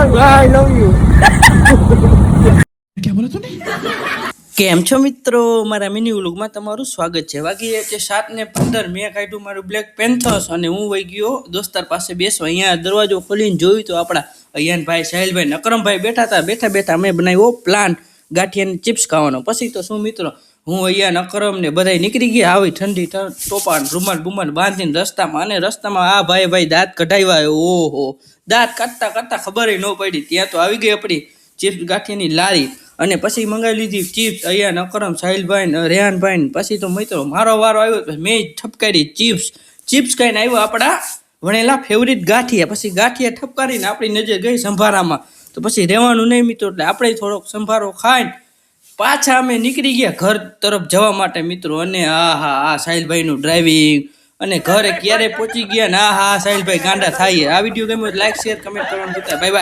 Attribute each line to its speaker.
Speaker 1: I love you
Speaker 2: क्या बोला तूने?
Speaker 3: કેમ છો મિત્રો, મારા મિની વ્લોગમાં તમારું સ્વાગત છે। વાગી છે 7:15। મેં કાઢ્યું મારું બ્લેક પેન્થર્સ અને હું વહી ગયો દોસ્તાર પાસે બેસવા। અહીંયા દરવાજો ખોલીને જોયું તો આપણા અયાનભાઈ, સાહિલભાઈ, નકરમભાઈ બેઠા હતા। બેઠા અમે બનાવ્યો પ્લાન ગાંઠિયાની ચિપ્સ ખાવાનો। પછી તો શું મિત્રો, હું અહીંયા નકરમ ને બધા નીકળી ગયા આવી ઠંડી ટોપાન રૂમાલ બુમાલ બાંધીને રસ્તામાં। અને રસ્તામાં આ ભાઈ દાંત કઢાવ્યા। ઓહો, દાંત કાઢતા ખબર ન પડી ત્યાં તો આવી ગઈ આપણી ચિપ્સ ગાંઠિયાની લારી। અને પછી મંગાવી લીધી ચિપ્સ અહીંયા નકરમ, સાહિલભાઈ ને રેહાનભાઈ ને। પછી તો મિત્રો મારો વારો આવ્યો, મેં ઠપકારી ચિપ્સ ખાઈને આવ્યો આપણા વણેલા ફેવરિટ ગાંઠિયા। પછી ગાંઠિયા ઠપકારીને આપણી નજર ગઈ સંભારામાં। તો પછી રહેવાનું નહીં મિત્રો, એટલે આપણે થોડોક સંભારો ખાઈને પાછા અમે નીકળી ગયા ઘર તરફ જવા માટે મિત્રો। અને આ સાહિલભાઈનું ડ્રાઇવિંગ અને ઘરે ક્યારે પહોંચી ગયા ને સાહિલભાઈ ગાંડા થાય। આ વિડીયો ગમ્યો લાઈક શેર કમેન્ટ કરવાનું ભૂલતા, બાય બાય।